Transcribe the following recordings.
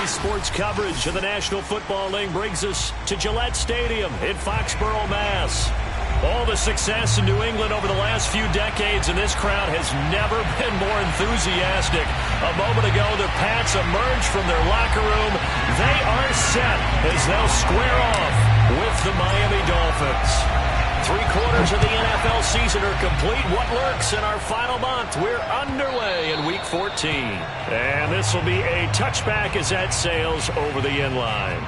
Daily sports coverage of the National Football League brings us to Gillette Stadium in Foxborough, Mass. All the success in New England over the last few decades, and this crowd has never been more enthusiastic. A moment ago, the Pats emerged from their locker room. They are set as they'll square off with the Miami Dolphins. 3/4 of the NFL season are complete. What lurks in our final month? We're underway in Week 14. And this will be a touchback as that sails over the end line.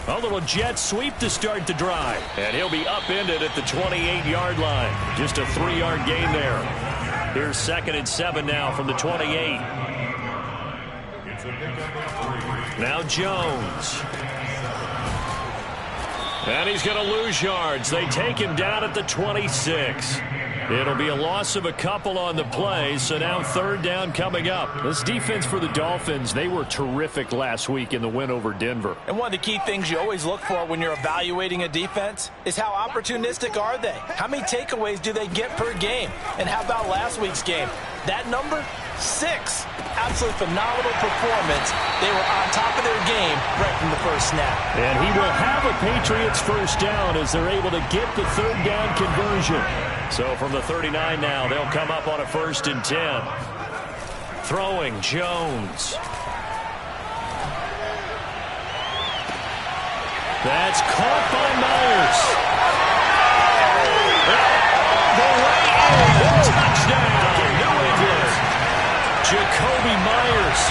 A little jet sweep to start the drive. And he'll be upended at the 28-yard line. Just a 3-yard gain there. Here's 2nd and 7 now from the 28. Now Jones. And he's going to lose yards. They take him down at the 26. It'll be a loss of a couple on the play, so now 3rd down coming up. This defense for the Dolphins, they were terrific last week in the win over Denver. And one of the key things you always look for when you're evaluating a defense is how opportunistic are they? How many takeaways do they get per game? And how about last week's game? That number? 6. Absolutely phenomenal performance. They were on top of their game right from the first snap. And he will have a Patriots first down as they're able to get the 3rd down conversion. So from the 39 now, they'll come up on a 1st and 10. Throwing Jones. That's caught by Myers. The way in. Touchdown, New England. Jacoby Myers,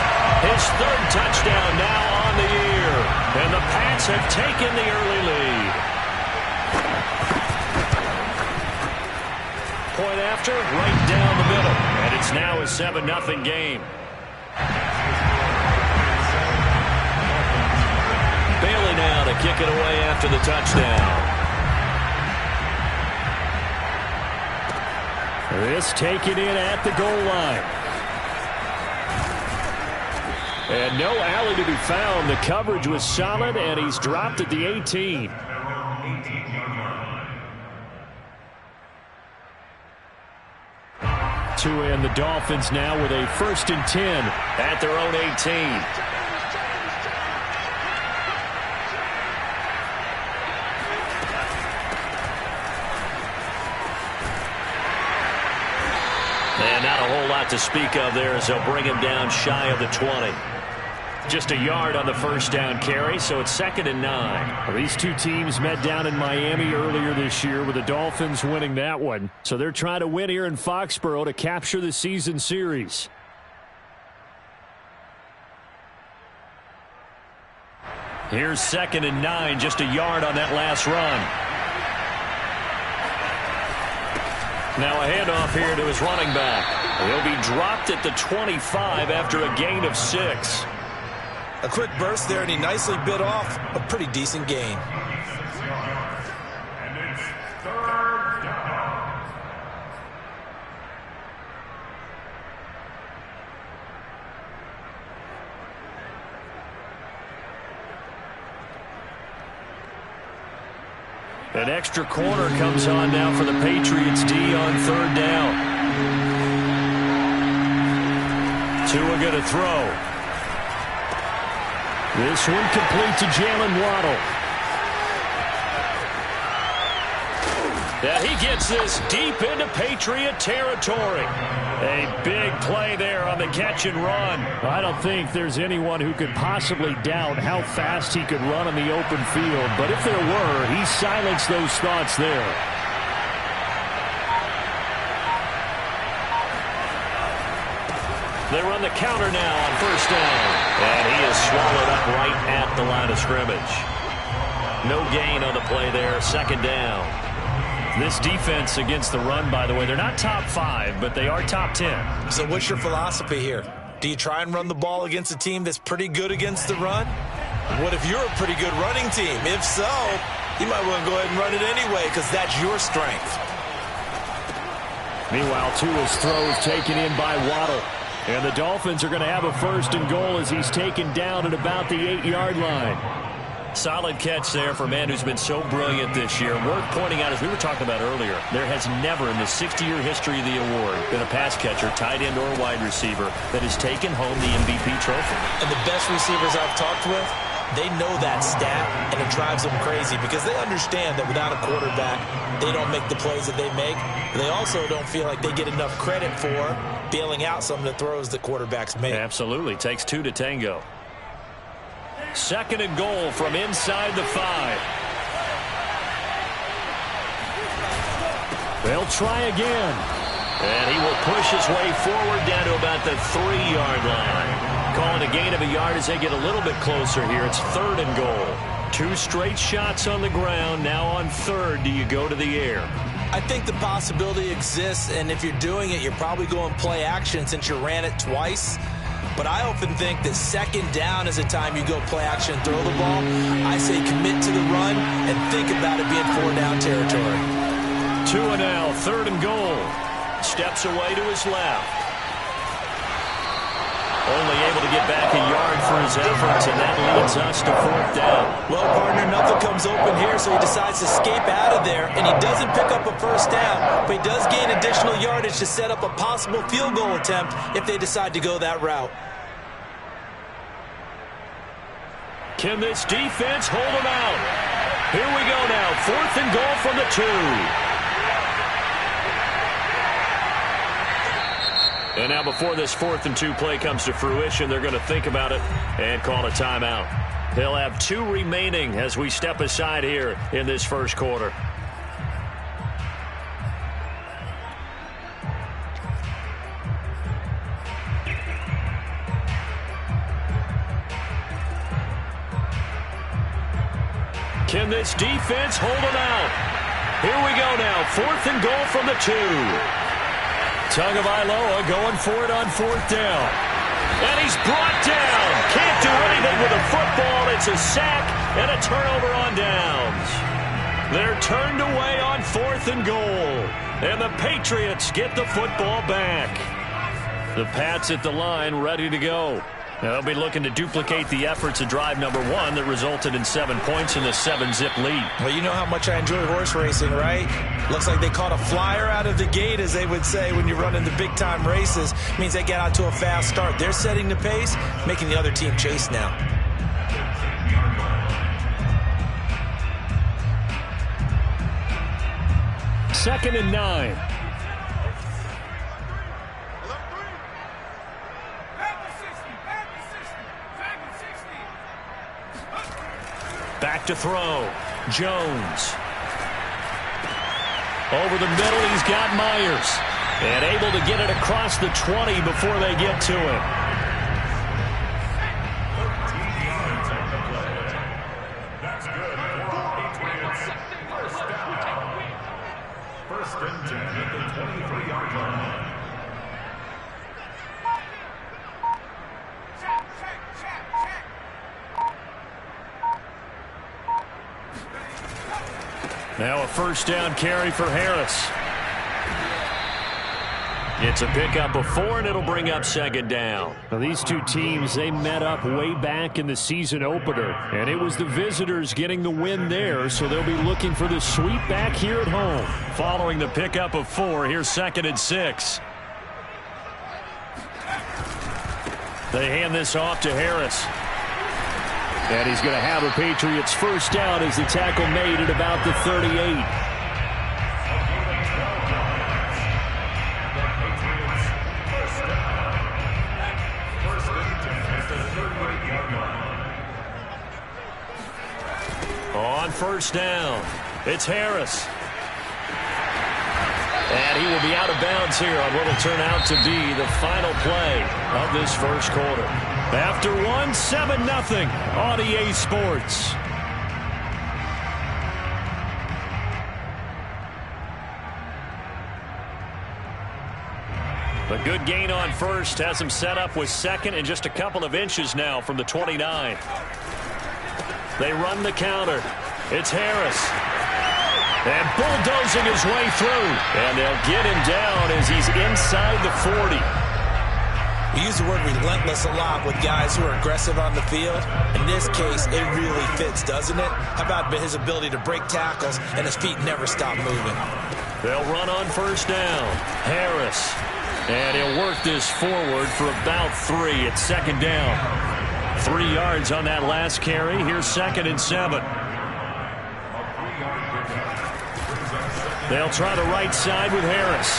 his 3rd touchdown now on the year. And the Pats have taken the early lead. Point after, right down the middle. And it's now a 7-0 game. Bailey now to kick it away after the touchdown. This taken in at the goal line. And no alley to be found. The coverage was solid, and he's dropped at the 18. To end the Dolphins now with a 1st and 10 at their own 18. And not a whole lot to speak of there as they'll bring him down shy of the 20. Just a yard on the 1st down carry, so it's 2nd and 9. Well, these two teams met down in Miami earlier this year with the Dolphins winning that one. So they're trying to win here in Foxborough to capture the season series. Here's 2nd and 9, just a yard on that last run. Now a handoff here to his running back. He'll be dropped at the 25 after a gain of 6. A quick burst there, and he nicely bit off a pretty decent gain. An extra corner comes on now for the Patriots D on 3rd down. Tua going to throw. This one complete to Jalen Waddle. Yeah, he gets this deep into Patriot territory. A big play there on the catch and run. I don't think there's anyone who could possibly doubt how fast he could run in the open field. But if there were, he silenced those thoughts there. They run the counter now on 1st down. And he is swallowed up right at the line of scrimmage. No gain on the play there. 2nd down. This defense against the run, by the way, they're not top 5, but they are top 10. So what's your philosophy here? Do you try and run the ball against a team that's pretty good against the run? What if you're a pretty good running team? If so, you might want to go ahead and run it anyway because that's your strength. Meanwhile, Tua's throw is taken in by Waddle. And the Dolphins are going to have a 1st and goal as he's taken down at about the 8-yard line. Solid catch there for a man who's been so brilliant this year. Worth pointing out, as we were talking about earlier, there has never in the 60-year history of the award been a pass catcher, tight end, or wide receiver that has taken home the MVP trophy. And the best receivers I've talked with, they know that stat, and it drives them crazy because they understand that without a quarterback, they don't make the plays that they make. They also don't feel like they get enough credit for bailing out some of the throws the quarterbacks make. Absolutely. Takes 2 to tango. 2nd and goal from inside the 5. They'll try again. And he will push his way forward down to about the 3-yard line. Calling a gain of a yard as they get a little bit closer here. It's 3rd and goal. 2 straight shots on the ground. Now on 3rd, do you go to the air? I think the possibility exists, and if you're doing it, you're probably going play action since you ran it twice. But I often think that 2nd down is a time you go play action and throw the ball. I say commit to the run and think about it being 4-down territory. Tua now, 3rd and goal. Steps away to his left. Only able to get back a yard for his efforts, and that leads us to 4th down. Well, partner, nothing comes open here, so he decides to escape out of there, and he doesn't pick up a 1st down, but he does gain additional yardage to set up a possible field goal attempt if they decide to go that route. Can this defense hold him out? Here we go now, 4th and goal from the 2. And now before this 4th and 2 play comes to fruition, they're going to think about it and call a timeout. They'll have 2 remaining as we step aside here in this 1st quarter. Can this defense hold him out? Here we go now, 4th and goal from the 2. Tagovailoa going for it on 4th down. And he's brought down. Can't do anything with a football. It's a sack and a turnover on downs. They're turned away on 4th and goal. And the Patriots get the football back. The Pats at the line ready to go. Now they'll be looking to duplicate the efforts of drive number 1 that resulted in 7 points in the 7-zip lead. Well, you know how much I enjoy horse racing, right? Looks like they caught a flyer out of the gate, as they would say when you're running the big-time races. Means they get out to a fast start. They're setting the pace, making the other team chase now. Second and 9. Back to throw. Jones. Over the middle, he's got Myers. And able to get it across the 20 before they get to him. That's good. Patriots. First down. 1st and 10 at the 23-yard line. Now a 1st down carry for Harris. It's a pickup of 4, and it'll bring up 2nd down. Now, these 2 teams, they met up way back in the season opener, and it was the visitors getting the win there, so they'll be looking for the sweep back here at home. Following the pickup of 4, here's 2nd and 6. They hand this off to Harris. And he's going to have a Patriots 1st down as the tackle made at about the 38. On 1st down, it's Harris. And he will be out of bounds here on what will turn out to be the final play of this 1st quarter. After 1, 7-0 on EA Sports. A good gain on first has him set up with second and just a couple of inches now from the 29. They run the counter. It's Harris. And bulldozing his way through. And they'll get him down as he's inside the 40. We use the word relentless a lot with guys who are aggressive on the field. In this case, it really fits, doesn't it? How about his ability to break tackles and his feet never stop moving? They'll run on first down. Harris. And he'll work this forward for about 3. It's second down. 3 yards on that last carry. Here's 2nd and 7. They'll try the right side with Harris.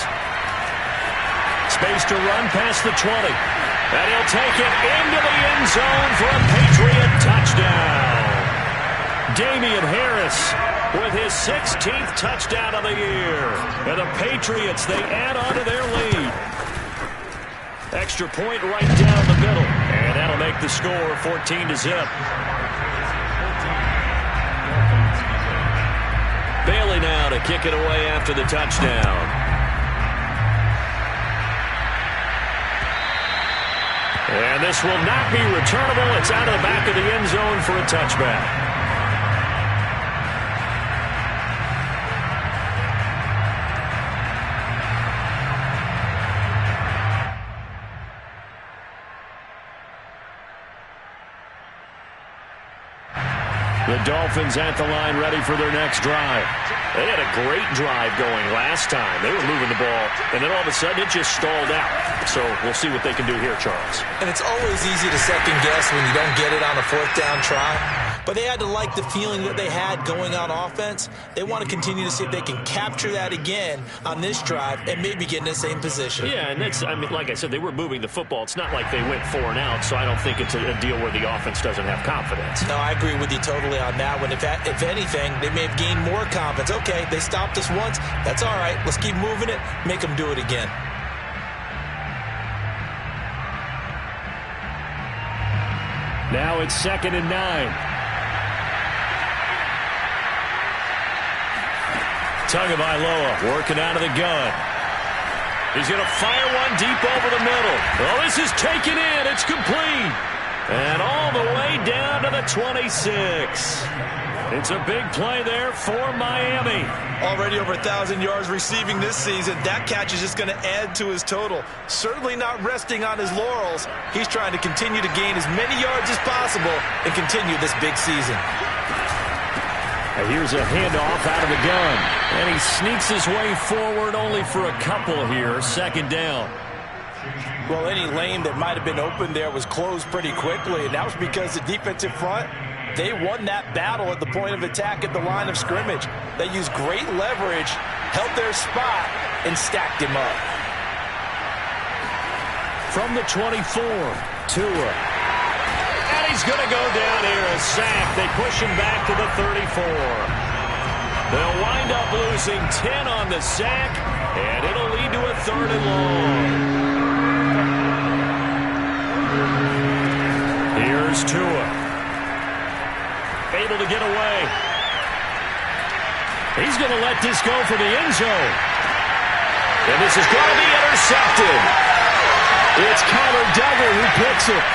Space to run past the 20. And he'll take it into the end zone for a Patriot touchdown. Damian Harris with his 16th touchdown of the year. And the Patriots, they add on to their lead. Extra point right down the middle. And that'll make the score 14-0. Bailey now to kick it away after the touchdown. And this will not be returnable. It's out of the back of the end zone for a touchback. The Dolphins at the line ready for their next drive. They had a great drive going last time. They were moving the ball, and then all of a sudden it just stalled out. So we'll see what they can do here, Charles. And it's always easy to second guess when you don't get it on a 4th down try. But they had to like the feeling that they had going on offense. They want to continue to see if they can capture that again on this drive and maybe get in the same position. Yeah, and that's, I mean, like I said, they were moving the football. It's not like they went 4 and out, so I don't think it's a deal where the offense doesn't have confidence. No, I agree with you totally on that one. If anything, they may have gained more confidence. Okay, they stopped us once. That's all right. Let's keep moving it. Make them do it again. Now it's 2nd and 9. Tagovailoa working out of the gun. He's going to fire one deep over the middle. Oh, this is taken in. It's complete. And all the way down to the 26. It's a big play there for Miami. Already over 1,000 yards receiving this season. That catch is just going to add to his total. Certainly not resting on his laurels. He's trying to continue to gain as many yards as possible and continue this big season. And here's a handoff out of the gun. And he sneaks his way forward only for a couple here. 2nd down. Well, any lane that might have been open there was closed pretty quickly, and that was because the defensive front, they won that battle at the point of attack at the line of scrimmage. They used great leverage, held their spot, and stacked him up. From the 24, Tua. And he's going to go down here, a sack. They push him back to the 34. They'll wind up losing 10 on the sack, and it'll lead to a 3rd and long. Here's Tua. Able to get away. He's going to let this go for the end zone. And this is going to be intercepted. It's Kyler Duggar who picks it.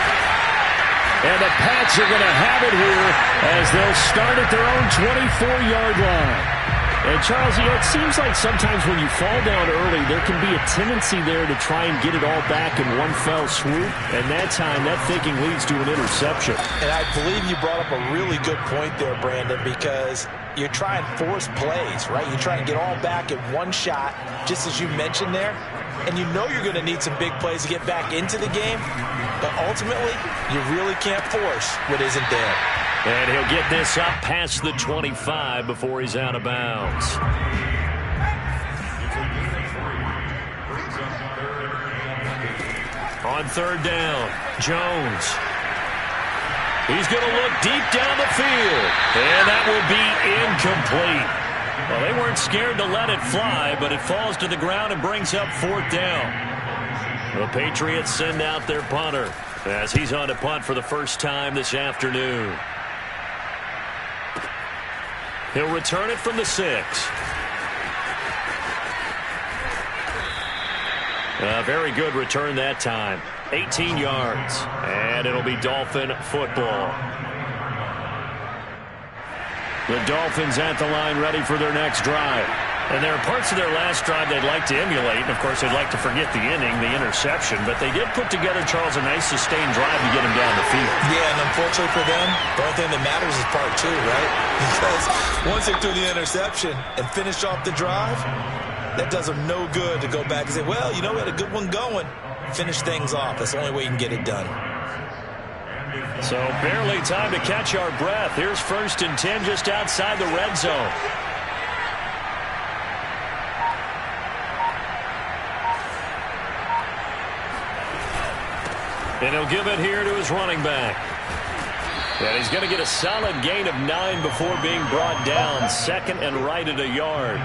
And the Pats are going to have it here as they'll start at their own 24-yard line. And, Charles, you know, it seems like sometimes when you fall down early, there can be a tendency there to try and get it all back in one fell swoop. And that time, that thinking leads to an interception. And I believe you brought up a really good point there, Brandon, because you're trying to force plays, right? You're trying to get all back in one shot, just as you mentioned there. And you know you're going to need some big plays to get back into the game. But ultimately, you really can't force what isn't there. And he'll get this up past the 25 before he's out of bounds. On 3rd down, Jones. He's going to look deep down the field. And that will be incomplete. Well, they weren't scared to let it fly, but it falls to the ground and brings up 4th down. The Patriots send out their punter as he's on to punt for the first time this afternoon. He'll return it from the 6. A very good return that time. 18 yards. And it'll be Dolphin football. The Dolphins at the line ready for their next drive. And there are parts of their last drive they'd like to emulate. And, of course, they'd like to forget the inning, the interception. But they did put together, Charles, a nice sustained drive to get him down the field. Yeah, and unfortunately for them, the only thing that matters is part two, right? Because once they threw the interception and finished off the drive, that does them no good to go back and say, well, you know, we had a good one going. Finish things off. That's the only way you can get it done. So barely time to catch our breath. Here's 1st and 10 just outside the red zone. And he'll give it here to his running back. And he's going to get a solid gain of 9 before being brought down. 2nd and right at a yard.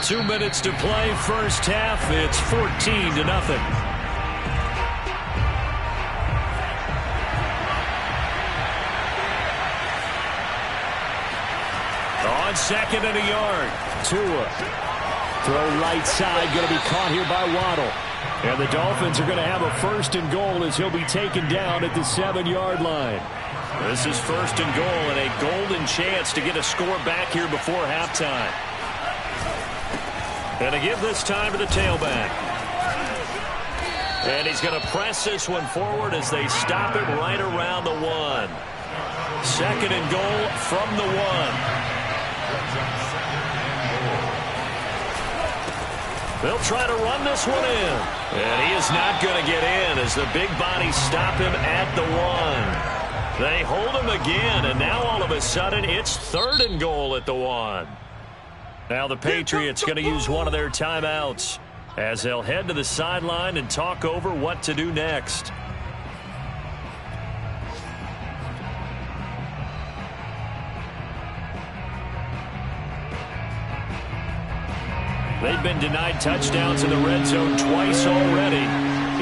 2 minutes to play, first half. It's 14-0. On 2nd and a yard, Tua. Throw right side, going to be caught here by Waddle. And the Dolphins are going to have a 1st and goal as he'll be taken down at the 7-yard line. This is 1st and goal and a golden chance to get a score back here before halftime. And to give this time to the tailback. And he's going to press this one forward as they stop it right around the 1. 2nd and goal from the 1. They'll try to run this one in. And he is not going to get in as the big bodies stop him at the 1. They hold him again, and now all of a sudden it's 3rd and goal at the 1. Now the Patriots going to use one of their timeouts as they'll head to the sideline and talk over what to do next. They've been denied touchdowns in the red zone twice already.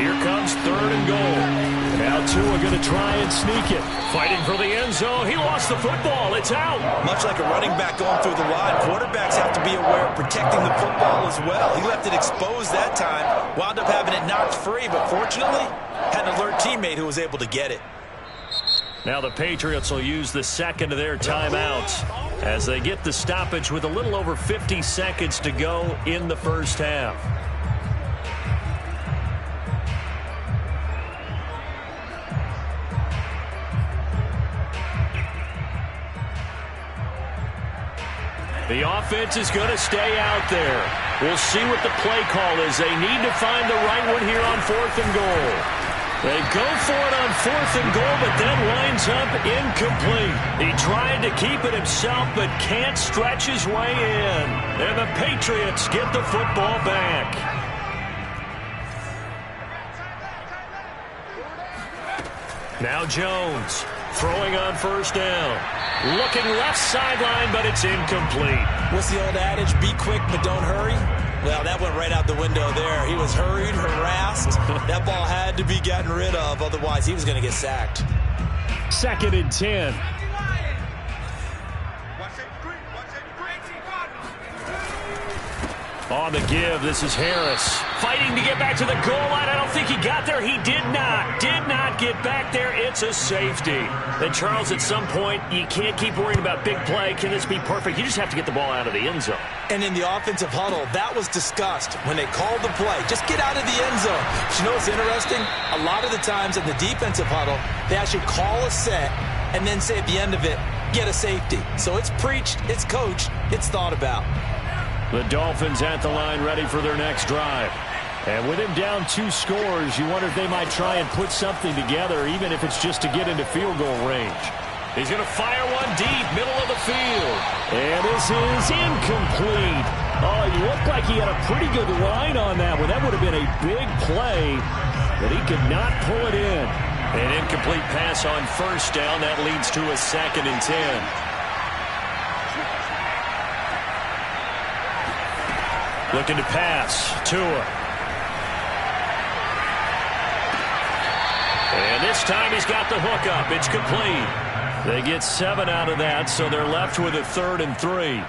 Here comes 3rd and goal. Now Tua going to try and sneak it. Fighting for the end zone. He lost the football. It's out. Much like a running back going through the line, quarterbacks have to be aware of protecting the football as well. He left it exposed that time. Wound up having it knocked free, but fortunately, had an alert teammate who was able to get it. Now the Patriots will use the 2nd of their timeouts as they get the stoppage with a little over 50 seconds to go in the first half. The offense is going to stay out there. We'll see what the play call is. They need to find the right one here on 4th and goal. They go for it on 4th and goal, but then winds up incomplete. He tried to keep it himself, but can't stretch his way in. And the Patriots get the football back. Now Jones throwing on 1st down. Looking left sideline, but it's incomplete. What's the old adage? Be quick, but don't hurry. Well, that went right out the window there. He was hurried, harassed. That ball had to be gotten rid of. Otherwise, he was going to get sacked. 2nd and 10. On the give, this is Harris. Fighting to get back to the goal line. I don't think he got there. He did not. Did not get back there. It's a safety. And, Charles, at some point, you can't keep worrying about big play. Can this be perfect? You just have to get the ball out of the end zone. And in the offensive huddle, that was discussed when they called the play. Just get out of the end zone. But you know what's interesting? A lot of the times in the defensive huddle, they actually call a set and then say at the end of it, get a safety. So it's preached, it's coached, it's thought about. The Dolphins at the line ready for their next drive. And with him down 2 scores, you wonder if they might try and put something together, even if it's just to get into field goal range. He's going to fire one deep, middle of the field. And this is incomplete. Oh, it looked like he had a pretty good line on that one. That would have been a big play, but he could not pull it in. An incomplete pass on 1st down. That leads to a 2nd and 10. Looking to pass. Tua. And this time he's got the hook up. It's complete. They get 7 out of that, so they're left with a 3rd and 3.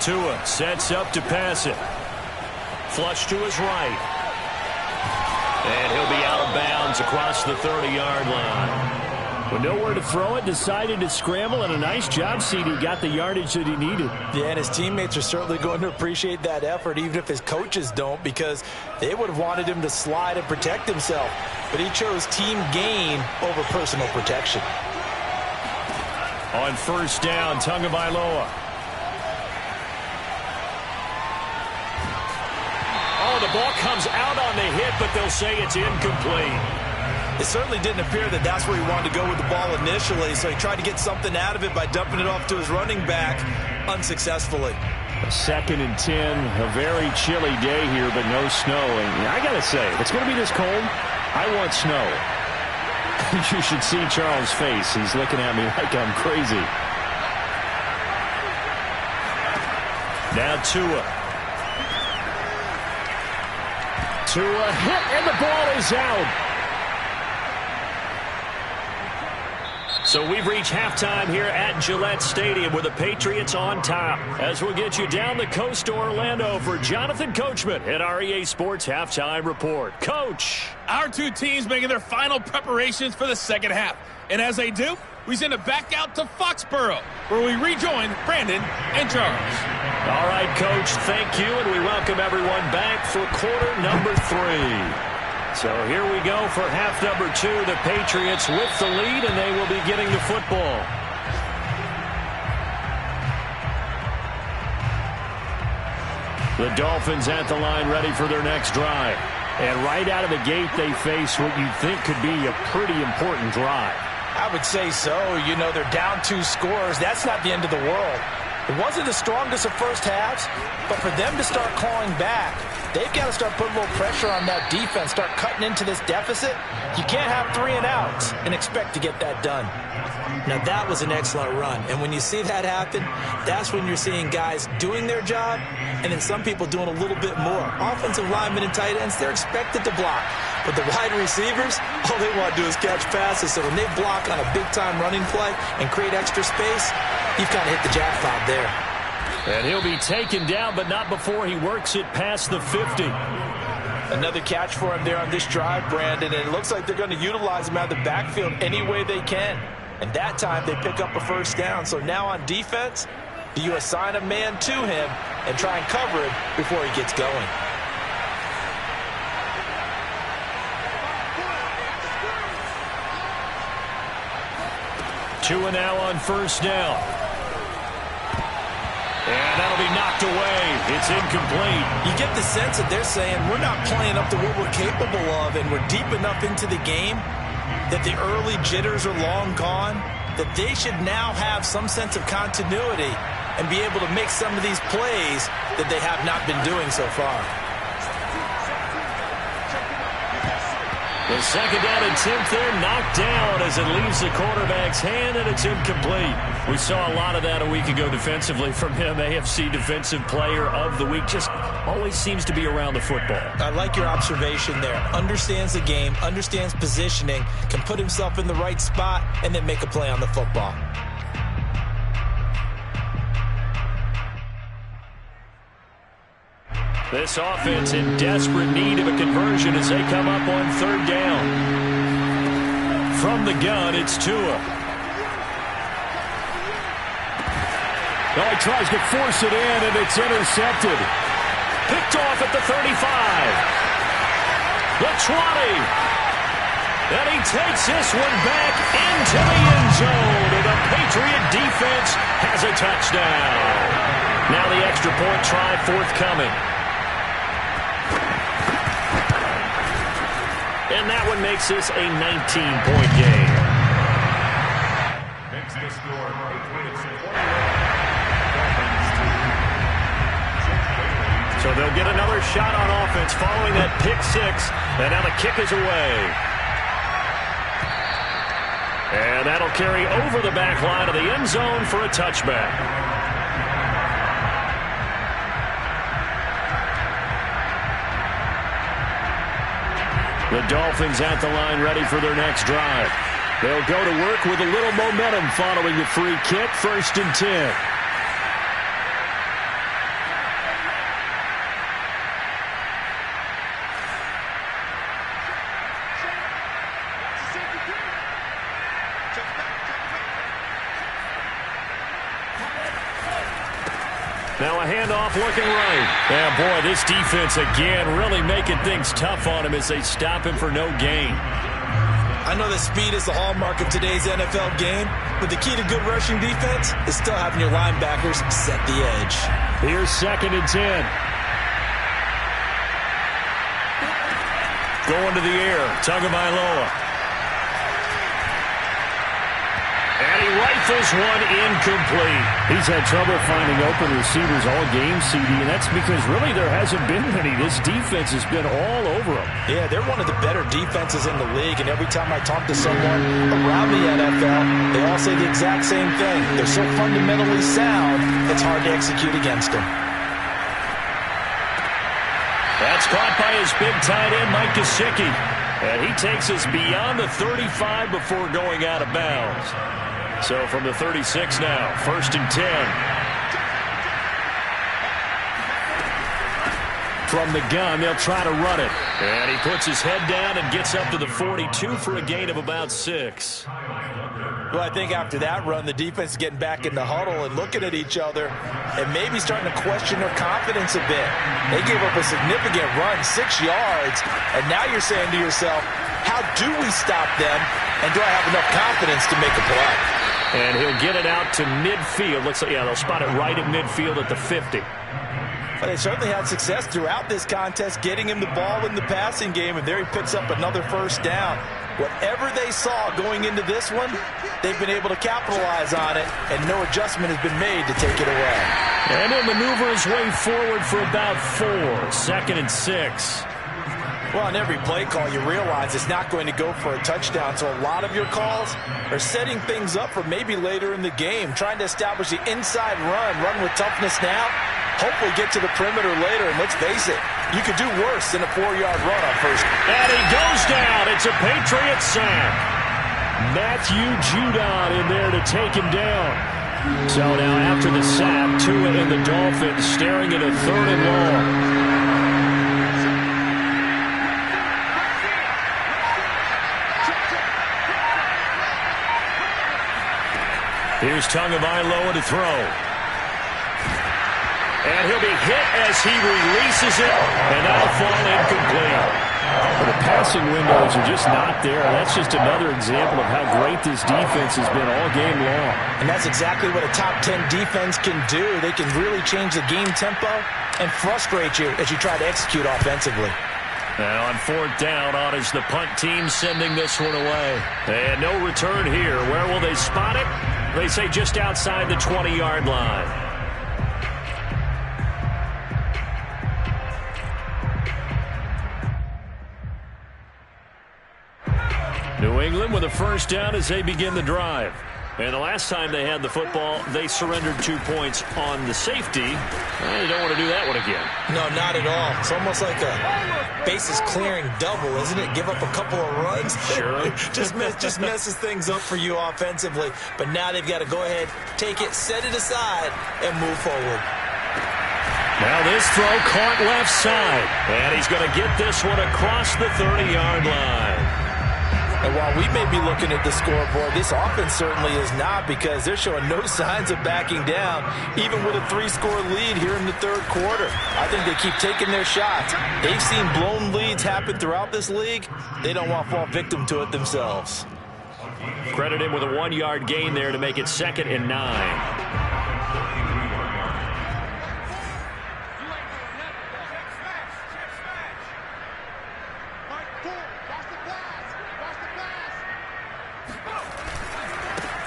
Tua sets up to pass it. Flush to his right. And he'll be out of bounds across the 30-yard line. With nowhere to throw it, decided to scramble, and a nice job, CD. Got the yardage that he needed. Yeah, and his teammates are certainly going to appreciate that effort, even if his coaches don't, because they would have wanted him to slide and protect himself. But he chose team gain over personal protection. On first down, Tagovailoa. Oh, the ball comes out on the hit, but they'll say it's incomplete. It certainly didn't appear that that's where he wanted to go with the ball initially, so he tried to get something out of it by dumping it off to his running back unsuccessfully. 2nd and 10, a very chilly day here, but no snow. And I got to say, if it's going to be this cold, I want snow. You should see Charles' face. He's looking at me like I'm crazy. Now Tua. Tua hit, and the ball is out. So we've reached halftime here at Gillette Stadium with the Patriots on top. As we'll get you down the coast to Orlando for Jonathan Coachman at our EA Sports Halftime Report. Coach. Our two teams making their final preparations for the second half. And as they do, we send it back out to Foxborough, where we rejoin Brandon and Charles. All right, Coach, thank you, and we welcome everyone back for quarter number 3. So here we go for half number 2. The Patriots with the lead, and they will be getting the football. The Dolphins at the line ready for their next drive. And right out of the gate, they face what you think could be a pretty important drive. I would say so. You know, they're down 2 scores. That's not the end of the world. It wasn't the strongest of first halves, but for them to start clawing back, they've got to start putting a little pressure on that defense, start cutting into this deficit. You can't have 3 and outs and expect to get that done. Now, that was an excellent run, and when you see that happen, that's when you're seeing guys doing their job and then some people doing a little bit more. Offensive linemen and tight ends, they're expected to block. But the wide receivers, all they want to do is catch passes. So when they block on a big-time running play and create extra space, you've kind of hit the jackpot there. And he'll be taken down, but not before he works it past the 50. Another catch for him there on this drive, Brandon, and it looks like they're going to utilize him out of the backfield any way they can. And that time they pick up a first down. So now on defense, do you assign a man to him and try and cover him before he gets going? Tua now on first down. And that'll be knocked away. It's incomplete. You get the sense that they're saying we're not playing up to what we're capable of, and we're deep enough into the game that the early jitters are long gone, that they should now have some sense of continuity and be able to make some of these plays that they have not been doing so far. The second down attempt there knocked down as it leaves the quarterback's hand, and it's incomplete. We saw a lot of that a week ago defensively from him. AFC Defensive Player of the Week. Just always seems to be around the football. I like your observation there. Understands the game, understands positioning, can put himself in the right spot, and then make a play on the football. This offense in desperate need of a conversion as they come up on third down. From the gun, it's Tua. Oh, he tries to force it in, and it's intercepted. Picked off at the 35. The 20. And he takes this one back into the end zone, and the Patriot defense has a touchdown. Now the extra point try forthcoming. And that one makes this a 19-point game. Makes the score. So they'll get another shot on offense following that pick six. And now the kick is away. And that'll carry over the back line of the end zone for a touchback. The Dolphins at the line ready for their next drive. They'll go to work with a little momentum following the free kick. 1st and 10. Now a handoff looking right. Yeah, boy, this defense again really making things tough on him as they stop him for no gain. I know that speed is the hallmark of today's NFL game, but the key to good rushing defense is still having your linebackers set the edge. Here's 2nd and 10. Going to the air, Tagovailoa. And he rifles one incomplete. He's had trouble finding open receivers all game, CD, and that's because really there hasn't been many. This defense has been all over them. Yeah, they're one of the better defenses in the league, and every time I talk to someone around the NFL, they all say the exact same thing. They're so fundamentally sound, it's hard to execute against them. That's caught by his big tight end, Mike Gesicki. And he takes us beyond the 35 before going out of bounds. So from the 36 now, 1st and 10. From the gun, they'll try to run it. And he puts his head down and gets up to the 42 for a gain of about 6. Well, I think after that run, the defense is getting back in the huddle and looking at each other and maybe starting to question their confidence a bit. They gave up a significant run, 6 yards, and now you're saying to yourself, how do we stop them, and do I have enough confidence to make a play? And he'll get it out to midfield. Looks like, yeah, they'll spot it right at midfield at the 50. But they certainly had success throughout this contest, getting him the ball in the passing game, and there he picks up another 1st down. Whatever they saw going into this one, they've been able to capitalize on it, and no adjustment has been made to take it away. And he'll maneuver his way forward for about 4. 2nd and 6. Well, on every play call, you realize it's not going to go for a touchdown, so a lot of your calls are setting things up for maybe later in the game, trying to establish the inside run with toughness now, hopefully get to the perimeter later, and let's face it, you could do worse than a 4-yard run on first. And he goes down. It's a Patriot sack. Matthew Judon in there to take him down. So now after the sack, Tua and the Dolphins staring at a 3rd and long. Here's Tagovailoa to throw. And he'll be hit as he releases it, and that'll fall incomplete. Well, the passing windows are just not there. That's just another example of how great this defense has been all game long. And that's exactly what a top 10 defense can do. They can really change the game tempo and frustrate you as you try to execute offensively. Now on 4th down, on is the punt team sending this one away. And no return here. Where will they spot it? They say just outside the 20-yard line. New England with a 1st down as they begin the drive. And the last time they had the football, they surrendered 2 points on the safety. Well, they don't want to do that one again. No, not at all. It's almost like a bases clearing double, isn't it? Give up a couple of runs. Sure. just messes things up for you offensively. But now they've got to go ahead, take it, set it aside, and move forward. Now this throw caught left side. And he's going to get this one across the 30-yard line. And while we may be looking at the scoreboard, this offense certainly is not, because they're showing no signs of backing down, even with a 3-score lead here in the 3rd quarter. I think they keep taking their shots. They've seen blown leads happen throughout this league. They don't want to fall victim to it themselves. Credit him with a 1-yard gain there to make it 2nd and 9.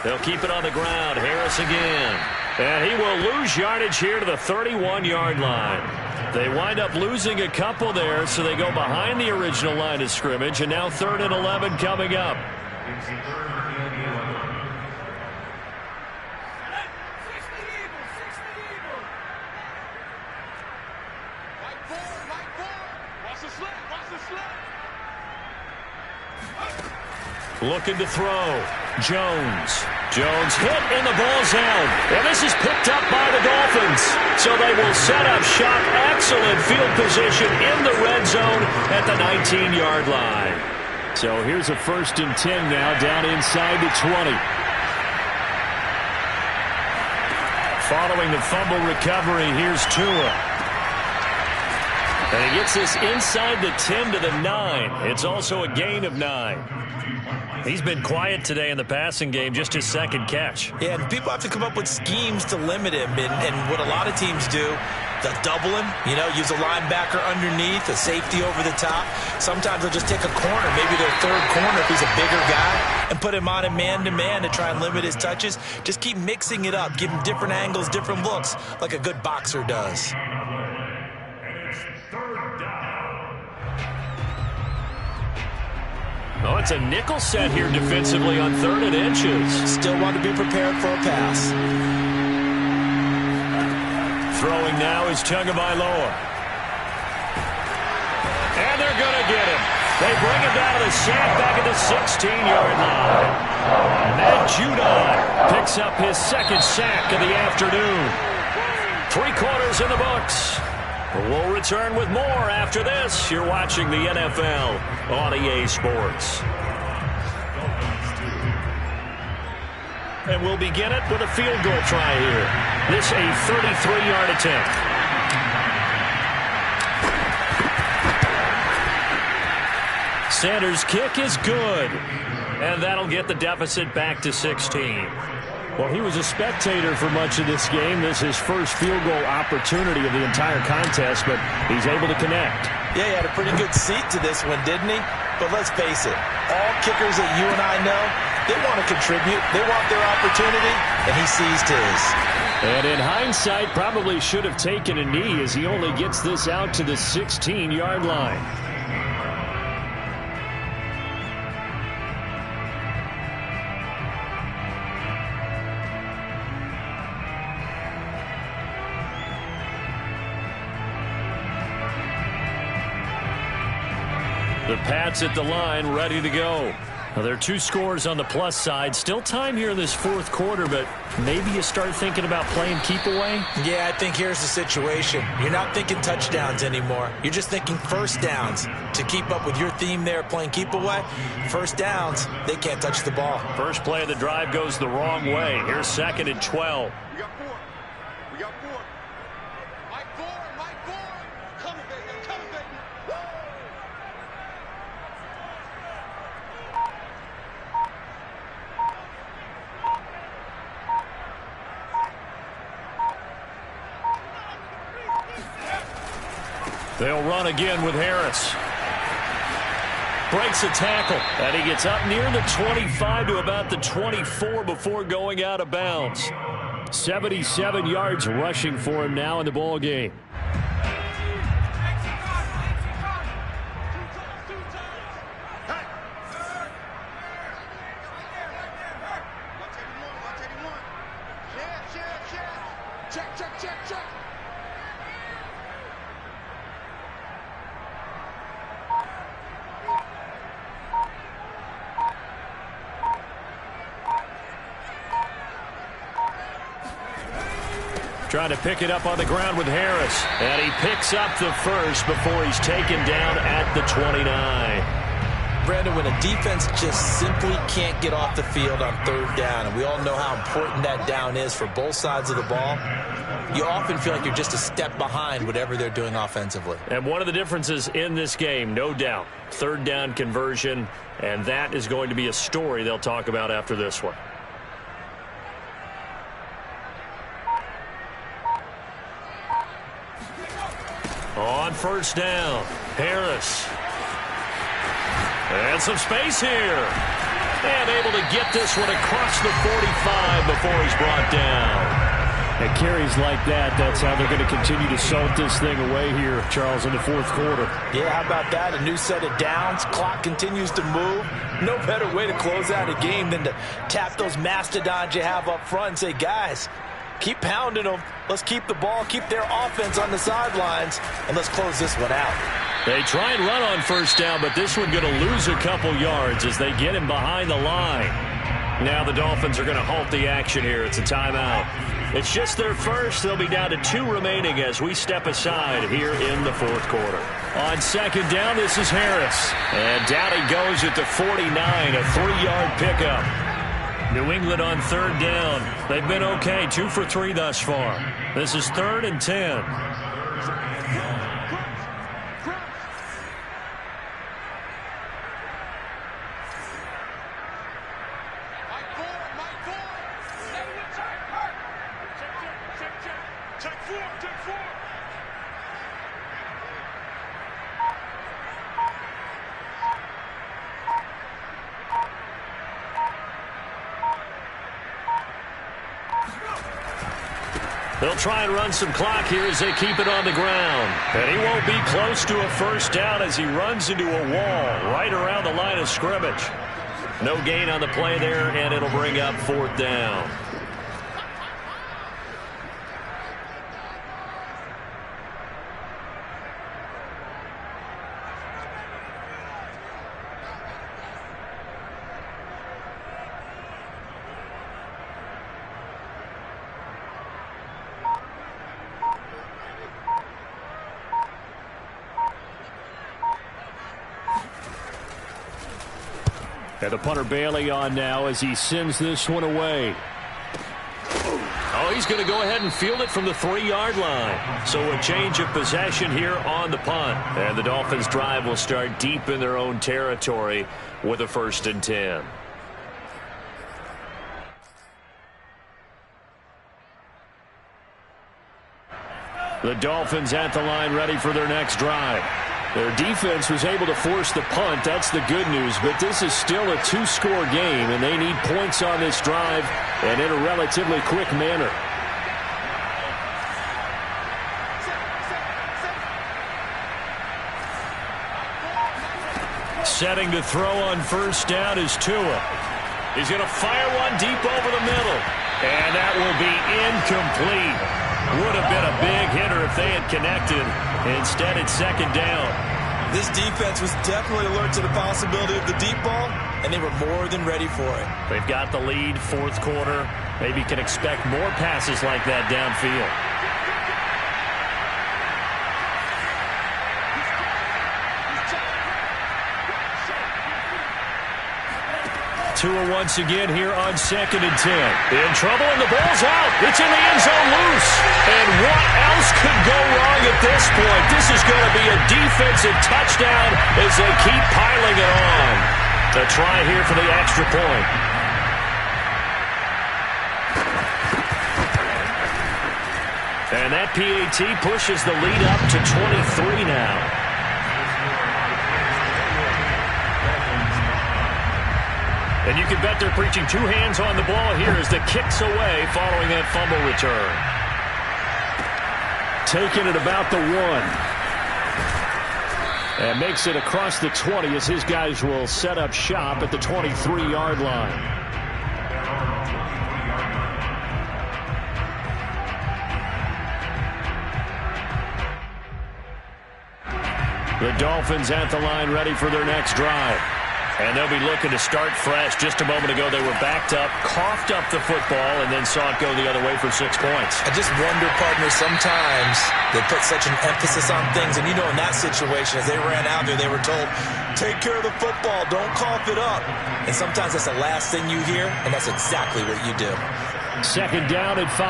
They'll keep it on the ground. Harris again. And he will lose yardage here to the 31-yard line. They wind up losing a couple there, so they go behind the original line of scrimmage, and now 3rd and 11 coming up. Looking to throw. Jones hit, and the ball's out. And this is picked up by the Dolphins. So they will set up shop. Excellent field position in the red zone at the 19-yard line. So here's a 1st and 10 now, down inside the 20. Following the fumble recovery, here's Tua. And he gets this inside the 10 to the 9. It's also a gain of 9. He's been quiet today in the passing game, just his second catch. Yeah, and people have to come up with schemes to limit him. And what a lot of teams do, they'll double him, use a linebacker underneath, a safety over the top. Sometimes they'll just take a corner, maybe their third corner if he's a bigger guy, and put him on a man-to-man to try and limit his touches. Just keep mixing it up, give him different angles, different looks, like a good boxer does. Oh, it's a nickel set here defensively on 3rd and inches. Still want to be prepared for a pass. Throwing now is Tagovailoa. And they're going to get him. They bring him down to the sack back at the 16-yard line. Matt Judon picks up his second sack of the afternoon. 3 quarters in the books. We'll return with more after this. You're watching the NFL on EA Sports. And we'll begin it with a field goal try here. This a 33-yard attempt. Sanders' kick is good. And that'll get the deficit back to 16. Well, he was a spectator for much of this game. This is his first field goal opportunity of the entire contest, but he's able to connect. Yeah, he had a pretty good seat to this one, didn't he? But let's face it, all kickers that you and I know, they want to contribute. They want their opportunity, and he seized his. And in hindsight, probably should have taken a knee as he only gets this out to the 16-yard line. The Pats at the line, ready to go. Now, there are 2 scores on the plus side. Still time here in this 4th quarter, but maybe you start thinking about playing keep away? Yeah, I think here's the situation. You're not thinking touchdowns anymore. You're just thinking first downs. To keep up with your theme there, playing keep away, first downs, they can't touch the ball. First play of the drive goes the wrong way. Here's 2nd and 12. We got 4. We got 4. Mike 4. Mike 4. Coming, baby. Coming, baby. Woo! They'll run again with Harris. Breaks a tackle, and he gets up near the 25 to about the 24 before going out of bounds. 77 yards rushing for him now in the ball game. Trying to pick it up on the ground with Harris. And he picks up the first before he's taken down at the 29. Brandon, when a defense just simply can't get off the field on 3rd down, and we all know how important that down is for both sides of the ball, you often feel like you're just a step behind whatever they're doing offensively. And one of the differences in this game, no doubt, 3rd down conversion, and that is going to be a story they'll talk about after this one. On 1st down, Harris. And some space here. And able to get this one across the 45 before he's brought down. At carries like that, that's how they're going to continue to salt this thing away here, Charles, in the 4th quarter. Yeah, how about that? A new set of downs. Clock continues to move. No better way to close out a game than to tap those mastodons you have up front and say, guys, keep pounding them. Let's keep the ball, keep their offense on the sidelines, and let's close this one out. They try and run on 1st down, but this one going to lose a couple yards as they get him behind the line. Now the Dolphins are going to halt the action here. It's a timeout. It's just their first. They'll be down to 2 remaining as we step aside here in the 4th quarter. On 2nd down, this is Harris. And down he goes at the 49, a 3-yard pickup. New England on third down. They've been okay, 2 for 3 thus far. This is 3rd and 10. They'll try and run some clock here as they keep it on the ground. And he won't be close to a first down as he runs into a wall right around the line of scrimmage. No gain on the play there, and it'll bring up 4th down. And the punter Bailey on now as he sends this one away. Oh, he's going to go ahead and field it from the 3-yard line. So a change of possession here on the punt. And the Dolphins' drive will start deep in their own territory with a 1st and 10. The Dolphins at the line ready for their next drive. Their defense was able to force the punt. That's the good news. But this is still a 2-score game, and they need points on this drive and in a relatively quick manner. Setting to throw on first down is Tua. He's going to fire one deep over the middle. And that will be incomplete. Would have been a big hitter if they had connected. Instead, it's 2nd down. This defense was definitely alert to the possibility of the deep ball, and they were more than ready for it. They've got the lead, 4th quarter. Maybe can expect more passes like that downfield. Tua once again here on 2nd and 10. In trouble, and the ball's out. It's in the end zone loose. And what else could go wrong at this point? This is going to be a defensive touchdown as they keep piling it on. The try here for the extra point. And that PAT pushes the lead up to 23 now. And you can bet they're preaching 2 hands on the ball here as the kick's away following that fumble return. Taking it about the 1. And makes it across the 20 as his guys will set up shop at the 23-yard line. The Dolphins at the line ready for their next drive. And they'll be looking to start fresh. Just a moment ago, they were backed up, coughed up the football, and then saw it go the other way for 6 points. I just wonder, partner, sometimes they put such an emphasis on things. And, you know, in that situation, as they ran out there, they were told, take care of the football, don't cough it up. And sometimes that's the last thing you hear, and that's exactly what you do. 2nd down and 5.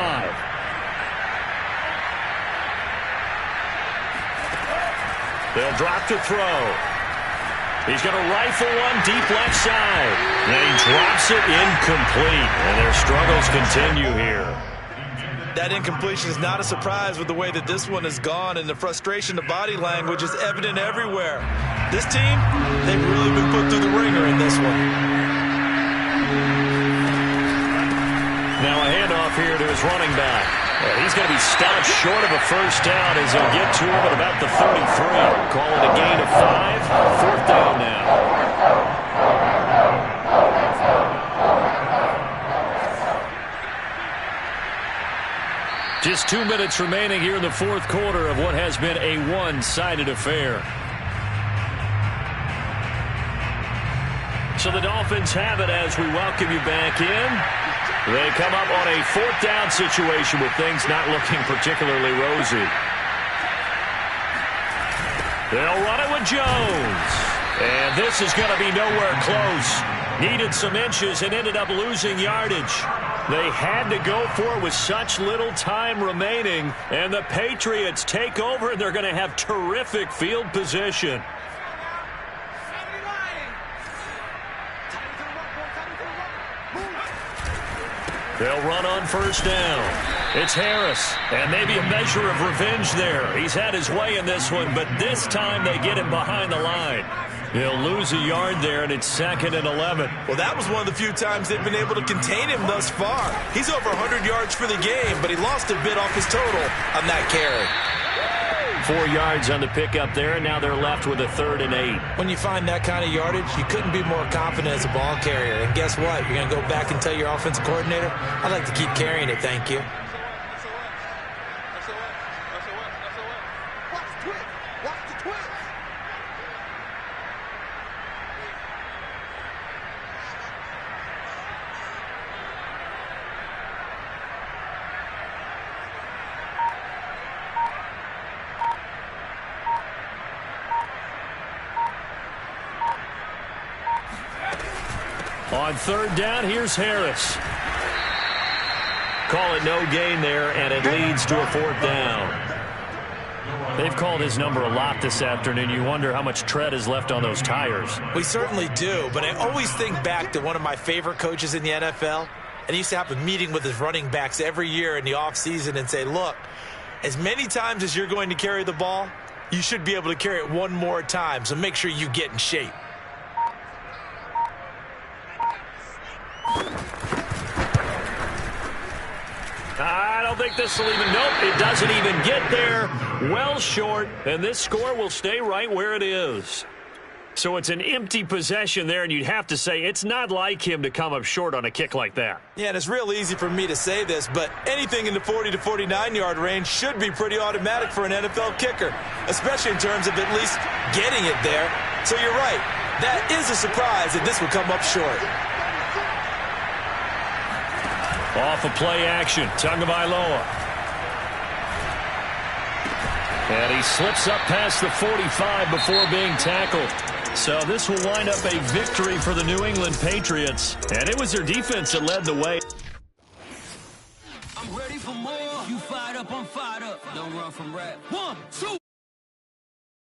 They'll drop to throw. He's going to rifle one deep left side. And he drops it incomplete. And their struggles continue here. That incompletion is not a surprise with the way that this one has gone, and the frustration, the body language is evident everywhere. This team, they've really been put through the ringer in this one. Now a handoff here to his running back. He's going to be stopped short of a first down as he'll get to him at about the 33. Call it a gain of 5. 4th down now. Just 2 minutes remaining here in the 4th quarter of what has been a one-sided affair. So the Dolphins have it as we welcome you back in. They come up on a 4th down situation with things not looking particularly rosy. They'll run it with Jones. And this is going to be nowhere close. Needed some inches and ended up losing yardage. They had to go for it with such little time remaining, and the Patriots take over, and they're going to have terrific field position. They'll run on first down. It's Harris, and maybe a measure of revenge there. He's had his way in this one, but this time they get him behind the line. He'll lose a yard there, and it's 2nd and 11. Well, that was one of the few times they've been able to contain him thus far. He's over 100 yards for the game, but he lost a bit off his total on that carry. 4 yards on the pickup there, and now they're left with a 3rd and 8. When you find that kind of yardage, you couldn't be more confident as a ball carrier. And guess what? You're going to go back and tell your offensive coordinator, I'd like to keep carrying it, thank you. On 3rd down, here's Harris. Call it no gain there, and it leads to a 4th down. They've called his number a lot this afternoon. You wonder how much tread is left on those tires. We certainly do, but I always think back to one of my favorite coaches in the NFL. And he used to have a meeting with his running backs every year in the offseason and say, look, as many times as you're going to carry the ball, you should be able to carry it one more time, so make sure you get in shape. I don't think this will even, nope, it doesn't even get there. Well short, and this score will stay right where it is. So it's an empty possession there, and you'd have to say it's not like him to come up short on a kick like that. Yeah, and it's real easy for me to say this, but anything in the 40 to 49-yard range should be pretty automatic for an NFL kicker, especially in terms of at least getting it there. So you're right. That is a surprise that this would come up short. Off of play action, Tagovailoa. And he slips up past the 45 before being tackled. So this will wind up a victory for the New England Patriots. And it was their defense that led the way. I'm ready for more. You fired up, I'm fired up. Don't run from rap. 1, 2.